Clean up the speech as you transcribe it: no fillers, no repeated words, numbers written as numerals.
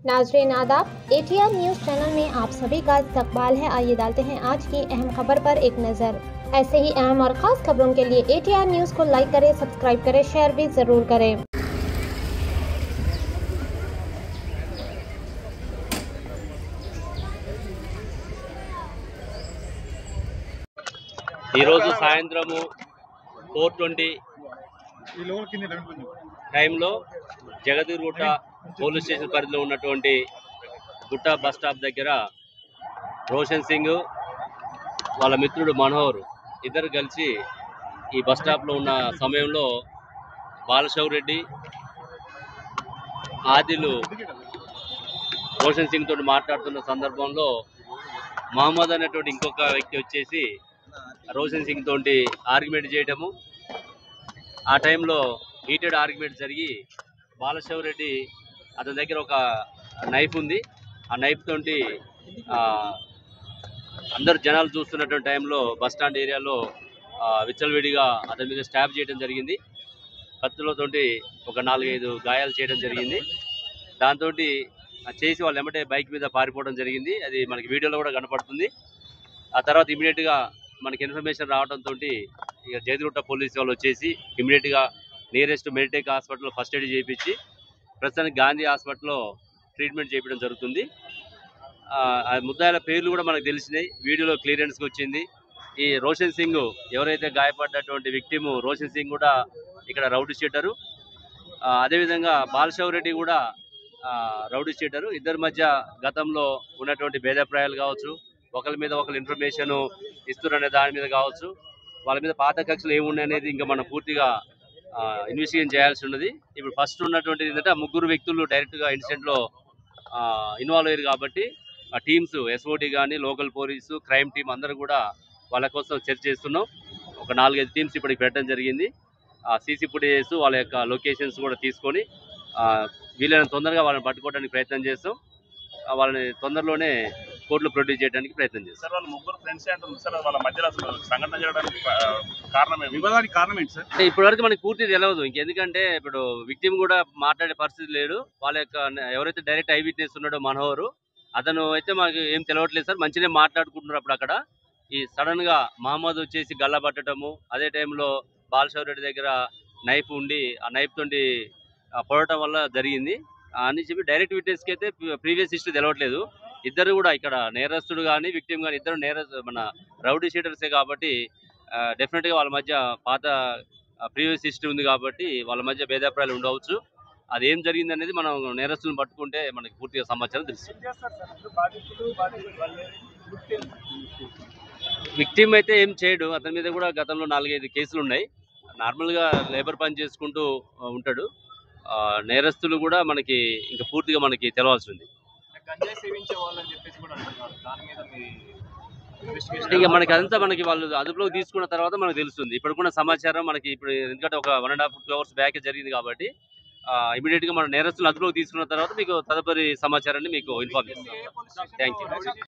नाज़रीन आदाब, ATR news channel में आप सभी का इस्तकबाल है। आइए डालते हैं आज की अहम खबर पर एक नज़र। ऐसे ही अहम और ख़ास खबरों के लिए ATR न्यूज़ को लाइक करें, सब्सक्राइब करें, शेयर भी ज़रूर करें। సాయంత్రము 4:20 టైంలో జగదీర్గుట్ట పోలీస్ స్టేషన్ పరిధిలో ఉన్నటువంటి గుట్ట బస్ స్టాప్ దగ్గర రోషన్ సింగ్ వాళ్ళ మిత్రుడు మనోహర్ ఇద్దరు కలిసి ఈ బస్ స్టాప్లో ఉన్న సమయంలో బాలశౌర్ రెడ్డి ఆదిలు రోషన్ సింగ్ తోటి మాట్లాడుతున్న సందర్భంలో మహమ్మద్ అనేటువంటి ఇంకొక వ్యక్తి వచ్చేసి రోషన్ సింగ్ తోటి ఆర్గ్యుమెంట్ చేయడము, ఆ టైంలో హీటెడ్ ఆర్గ్యుమెంట్ జరిగి బాలశౌర్ రెడ్డి అతని దగ్గర ఒక నైఫ్ ఉంది, ఆ నైఫ్ తోటి అందరు జనాలు చూస్తున్నటువంటి టైంలో బస్టాండ్ ఏరియాలో విచ్చలవిడిగా అతని మీద స్టాబ్ చేయడం జరిగింది. కత్తులతోటి ఒక 4-5 గాయాలు చేయడం జరిగింది. దాంతో చేసి వాళ్ళు ఎమ్మటే బైక్ మీద పారిపోవడం జరిగింది. అది మనకి వీడియోలో కూడా కనపడుతుంది. ఆ తర్వాత ఇమీడియట్గా మనకి ఇన్ఫర్మేషన్ రావడంతో ఇక జగదీర్గుట్ట పోలీసు వాళ్ళు వచ్చేసి ఇమీడియట్గా నియరెస్ట్ మెడిటెక్ హాస్పిటల్లో ఫస్ట్ ఎయిడ్ చేయించి ప్రస్తుతానికి గాంధీ హాస్పిటల్లో ట్రీట్మెంట్ చేయించడం జరుగుతుంది. ముద్దాయిల పేర్లు కూడా మనకు తెలిసినాయి, వీడియోలో క్లియరెన్స్కి వచ్చింది. ఈ రోషన్ సింగ్ ఎవరైతే గాయపడ్డటువంటి విక్టిమ్ రోషన్ సింగ్ కూడా ఇక్కడ రౌడీ షీటరు, అదేవిధంగా బాలశౌర్ రెడ్డి కూడా రౌడీ షీటరు. ఇద్దరి మధ్య గతంలో ఉన్నటువంటి భేదాభిప్రాయాలు కావచ్చు, ఒకరి మీద ఒకరు ఇన్ఫర్మేషన్ ఇస్తున్నారనే దాని మీద కావచ్చు, వాళ్ళ మీద పాత కక్షలు ఏమున్నాయి అనేది ఇంకా మనం పూర్తిగా ఇన్వెస్టిగేషన్ చేయాల్సి ఉన్నది. ఇప్పుడు ఫస్ట్ ఉన్నటువంటిది ఏంటంటే ఆ ముగ్గురు వ్యక్తులు డైరెక్ట్గా ఇన్సిడెంట్లో ఇన్వాల్వ్ అయ్యారు కాబట్టి ఆ టీమ్స్ SOT కానీ లోకల్ పోలీసు క్రైమ్ టీం అందరూ కూడా వాళ్ళ కోసం సెర్చ్ చేస్తున్నాం. ఒక 4-5 టీమ్స్ ఇప్పటికి పెట్టడం జరిగింది. సీసీ ఫుటేజెస్ వాళ్ళ యొక్క లొకేషన్స్ కూడా తీసుకొని వీలైనంత తొందరగా వాళ్ళని పట్టుకోవడానికి ప్రయత్నం చేస్తాం. వాళ్ళని తొందరలోనే కోర్టులో ప్రొడ్యూస్ చేయడానికి ప్రయత్నం చేస్తాం. సార్ వాళ్ళు ముగ్గురు ఫ్రెండ్స్ అంటున్నారు సార్, వాళ్ళ మధ్యలో సంఘటన జరగడానికి కారణం వివాదానికి కారణం ఏంటి సార్? అంటే ఇప్పటివరకు మనకి పూర్తి తెలియదు. ఇంకెందుకంటే ఇప్పుడు విక్టిమ్ కూడా మాట్లాడే పరిస్థితి లేడు. వాళ్ళ యొక్క ఎవరైతే డైరెక్ట్ ఐ విట్నెస్ ఉన్నాడో మనోహర్, అతను అయితే మాకు ఏం తెలియట్లేదు సార్. మంచిగా మాట్లాడుకుంటున్నారు. అప్పుడు అక్కడ ఈ సడన్ గా మహమ్మద్ వచ్చేసి గల్లా పట్టడము, అదే టైంలో బాలశౌర్ రెడ్డి దగ్గర నైఫ్ ఉండి ఆ నైఫ్ తోటి పొడటం వల్ల జరిగింది అని చెప్పి డైరెక్ట్ విట్నెస్కి అయితే ప్రీవియస్ హిస్టరీ తెలవట్లేదు. ఇద్దరు కూడా ఇక్కడ నేరస్తుడు కానీ విక్టిమ్ కానీ ఇద్దరు మన రౌడీ షీటర్సే కాబట్టి డెఫినెట్గా వాళ్ళ మధ్య పాత ప్రీవియస్ హిస్టరీ ఉంది కాబట్టి వాళ్ళ మధ్య భేదాభిప్రాయాలు ఉండవచ్చు. అది ఏం జరిగింది అనేది మనం నేరస్తులను పట్టుకుంటే మనకి పూర్తిగా సమాచారం తెలుస్తుంది. విక్టిమ్ అయితే ఏం చేయడు, అతని మీద కూడా గతంలో 4-5 కేసులు ఉన్నాయి. నార్మల్గా లేబర్ పని చేసుకుంటూ ఉంటాడు. నేరస్తులు కూడా మనకి ఇంకా పూర్తిగా మనకి తెలవాల్సి ఉంది. ఇక మనకి అదంతా మనకి వాళ్ళు అదుపులోకి తీసుకున్న తర్వాత మనకు తెలుస్తుంది. ఇప్పుడు కూడా సమాచారం మనకి ఇప్పుడు ఎందుకంటే ఒక 1.5-2 hours బ్యాక్ జరిగింది కాబట్టి ఇమీడియట్గా మన నేరస్తులు అదుపులోకి తీసుకున్న తర్వాత మీకు తదుపరి సమాచారాన్ని మీకు ఇన్ఫార్మ్ చేస్తాం. Thank you.